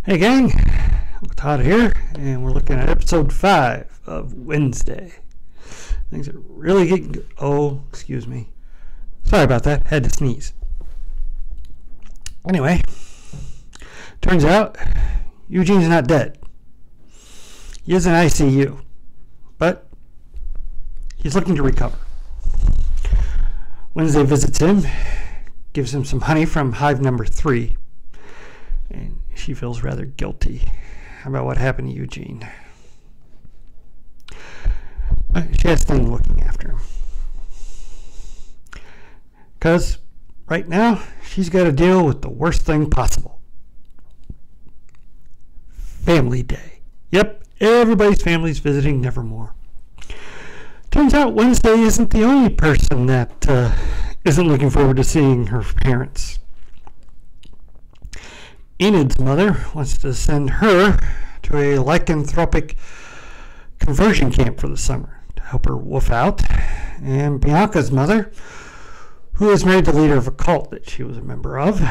Hey gang, Uncle Todd here, and we're looking at episode 5 of Wednesday. Things are really getting good. Oh, excuse me. Sorry about that, had to sneeze. Anyway, turns out Eugene's not dead. He is in ICU, but he's looking to recover. Wednesday visits him, gives him some honey from hive number 3, and she feels rather guilty about what happened to Eugene. She has things looking after him. Because right now, she's got to deal with the worst thing possible. Family Day. Yep, everybody's family's visiting Nevermore. Turns out Wednesday isn't the only person that isn't looking forward to seeing her parents. Enid's mother wants to send her to a lycanthropic conversion camp for the summer to help her wolf out. And Bianca's mother, who is married to the leader of a cult that she was a member of,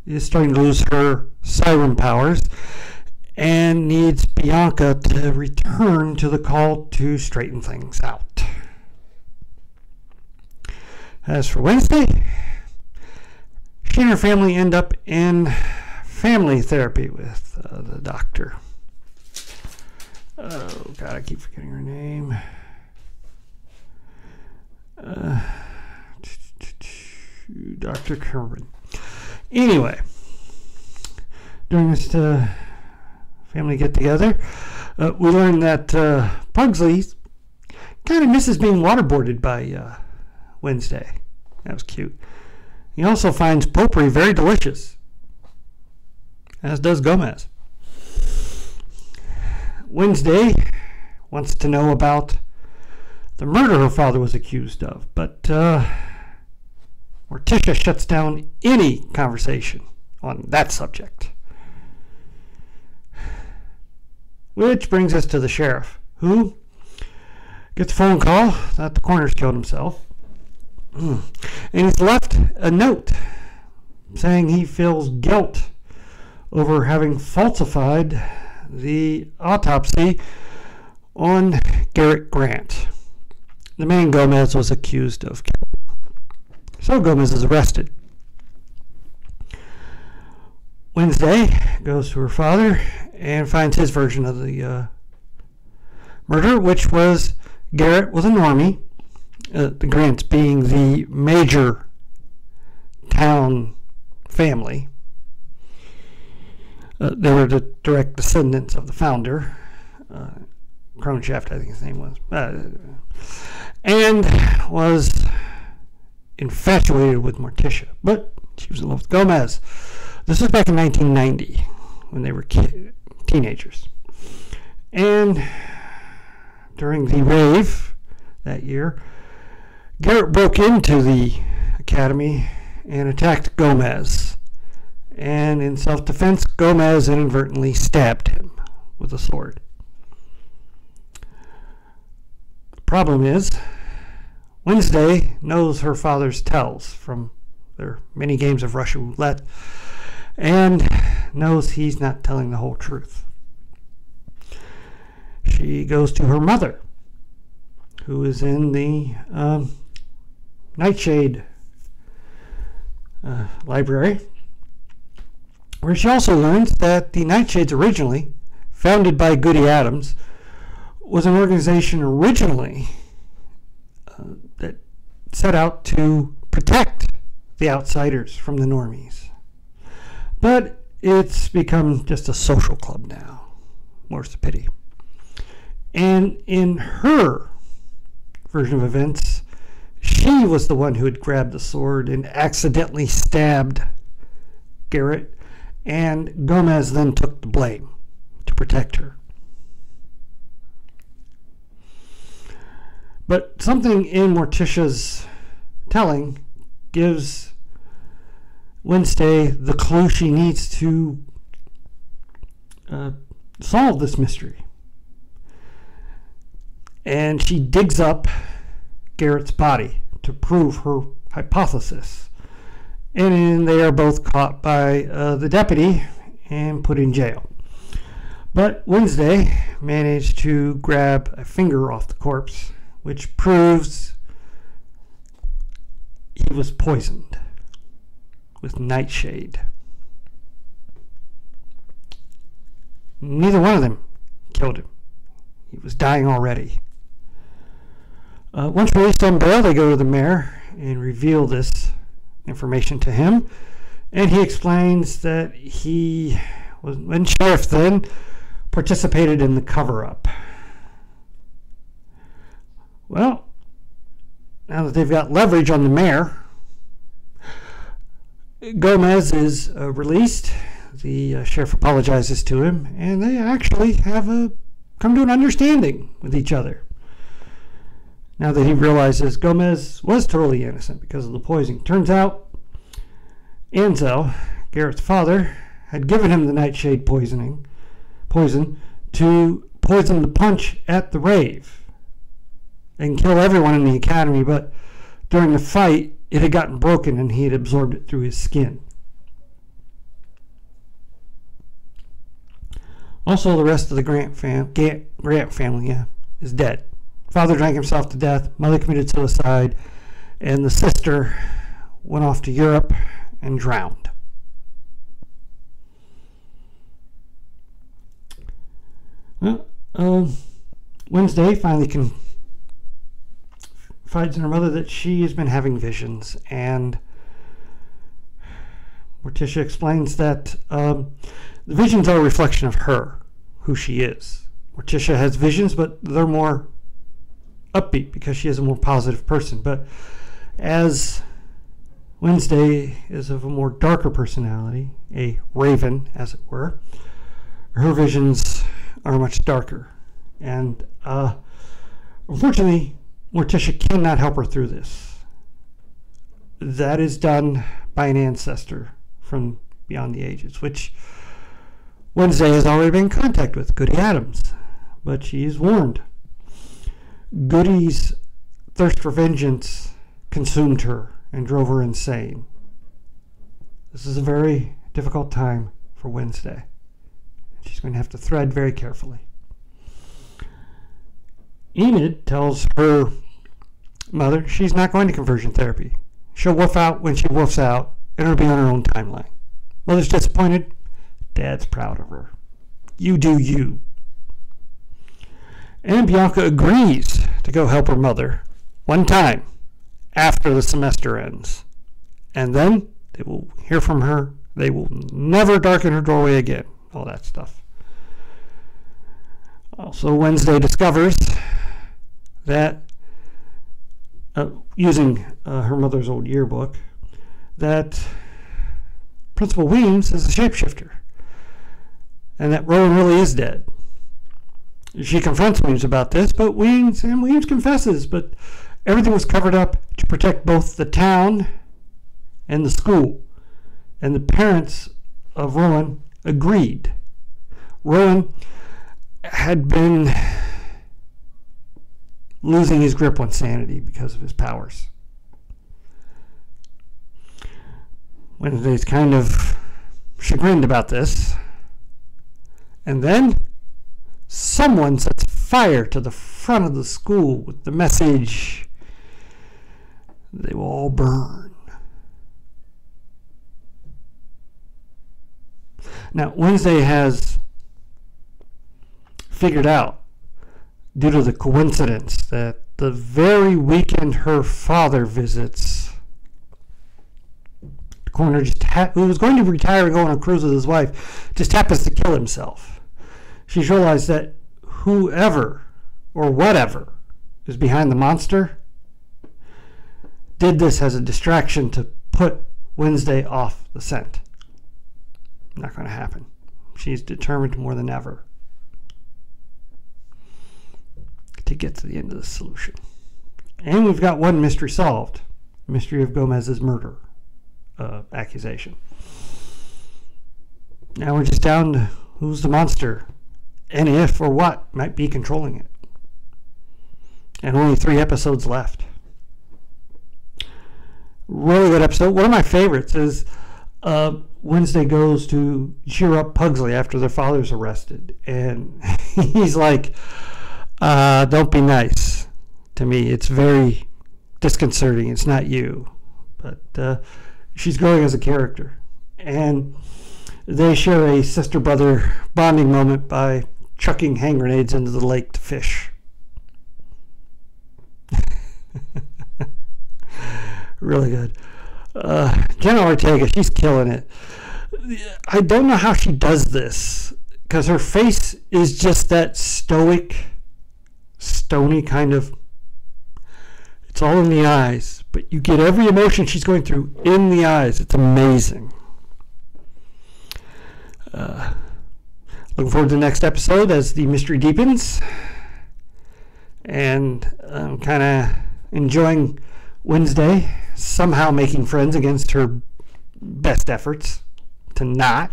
is starting to lose her siren powers and needs Bianca to return to the cult to straighten things out. As for Wednesday, she and her family end up in family therapy with the doctor. Oh, God, I keep forgetting her name. Dr. Kerwin. Anyway, during this family get-together, we learn that Pugsley kind of misses being waterboarded by Wednesday. That was cute. He also finds potpourri very delicious, as does Gomez. Wednesday wants to know about the murder her father was accused of, but Morticia shuts down any conversation on that subject. Which brings us to the sheriff, who gets a phone call that the coroner's killed himself. And he's left a note saying he feels guilt over having falsified the autopsy on Garrett Grant, the man Gomez was accused of killing. So Gomez is arrested. Wednesday goes to her father and finds his version of the murder, which was Garrett was a normie. The Grants being the major town family. They were the direct descendants of the founder, Kronshaft, I think his name was, and was infatuated with Morticia, but she was in love with Gomez. This was back in 1990 when they were teenagers. And during the rave that year, Garrett broke into the academy and attacked Gomez. And in self-defense, Gomez inadvertently stabbed him with a sword. The problem is, Wednesday knows her father's tells from their many games of Russian roulette and knows he's not telling the whole truth. She goes to her mother, who is in the Nightshade library, where she also learns that the Nightshades, originally founded by Goody Adams, was an organization originally that set out to protect the outsiders from the normies. But it's become just a social club now. More's the pity. And in her version of events, she was the one who had grabbed the sword and accidentally stabbed Garrett, and Gomez then took the blame to protect her. But something in Morticia's telling gives Wednesday the clue she needs to solve this mystery. And she digs up Garrett's body to prove her hypothesis. And they are both caught by the deputy and put in jail. But Wednesday managed to grab a finger off the corpse, which proves he was poisoned with nightshade. Neither one of them killed him. He was dying already. Once released on bail, they go to the mayor and reveal this information to him. And he explains that he was, when sheriff then, participated in the cover-up. Well, now that they've got leverage on the mayor, Gomez is released. The sheriff apologizes to him, and they actually have come to an understanding with each other. Now that he realizes Gomez was totally innocent because of the poisoning. Turns out Ansel, Garrett's father, had given him the nightshade poison to poison the punch at the rave and kill everyone in the academy, but during the fight it had gotten broken and he had absorbed it through his skin. Also, the rest of the Grant family is dead. Father drank himself to death, mother committed suicide, and the sister went off to Europe and drowned. Well, Wednesday finally confides in her mother that she has been having visions, and Morticia explains that the visions are a reflection of her, who she is. Morticia has visions, but they're more upbeat because she is a more positive person. But as Wednesday is of a more darker personality, a raven, as it were, her visions are much darker. And unfortunately, Morticia cannot help her through this. That is done by an ancestor from beyond the ages, which Wednesday has already been in contact with, Goody Adams, but she is warned. Goody's thirst for vengeance consumed her and drove her insane. This is a very difficult time for Wednesday. She's going to have to thread very carefully. Enid tells her mother she's not going to conversion therapy. She'll wolf out when she wolfs out, and it'll be on her own timeline. Mother's disappointed. Dad's proud of her. You do you. And Bianca agrees to go help her mother one time after the semester ends. And then they will hear from her. They will never darken her doorway again. All that stuff. Also, Wednesday discovers that, using her mother's old yearbook, that Principal Weems is a shapeshifter. And that Rowan really is dead. She confronts Weems about this, but Weems confesses, but everything was covered up to protect both the town and the school. And the parents of Rowan agreed. Rowan had been losing his grip on sanity because of his powers. Wednesday's kind of chagrined about this. And then someone sets fire to the front of the school with the message, "They will all burn." Now, Wednesday has figured out, due to the coincidence, that the very weekend her father visits, the coroner who was going to retire and go on a cruise with his wife, just happens to kill himself. She's realized that whoever or whatever is behind the monster did this as a distraction to put Wednesday off the scent. Not going to happen. She's determined more than ever to get to the end of the solution. And we've got one mystery solved. The mystery of Gomez's murder accusation. Now we're just down to who's the monster and if or what might be controlling it. And only 3 episodes left. Really good episode. One of my favorites is Wednesday goes to cheer up Pugsley after their father's arrested, and he's like, don't be nice to me. It's very disconcerting. It's not you. But she's growing as a character. And they share a sister-brother bonding moment by chucking hand grenades into the lake to fish. Really good. Jenna Ortega, she's killing it. I don't know how she does this, because her face is just that stoic, stony kind of. It's all in the eyes, but you get every emotion she's going through in the eyes. It's amazing. Looking forward to the next episode as the mystery deepens. And I'm kind of enjoying Wednesday somehow making friends against her best efforts to not.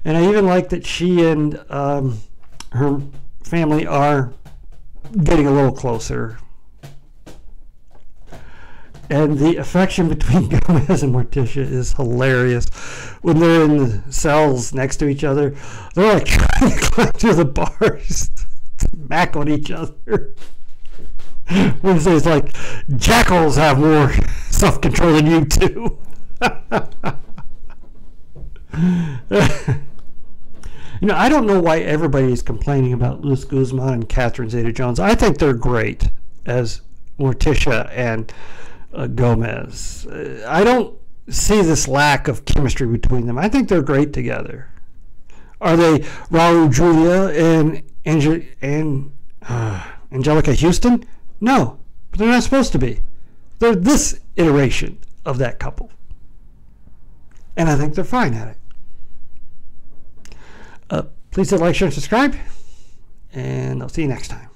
And I even like that she and her family are getting a little closer. And the affection between Gomez and Morticia is hilarious. When they're in the cells next to each other, they're like trying to climb through the bars to smack on each other. Wednesday's like, jackals have more self-control than you two. I don't know why everybody is complaining about Luz Guzman and Catherine Zeta-Jones. I think they're great as Morticia and Gomez. I don't see this lack of chemistry between them. I think they're great together. Are they Raul Julia and Angelica Houston? No, but they're not supposed to be. They're this iteration of that couple. And I think they're fine at it. Please hit like, share, and subscribe. And I'll see you next time.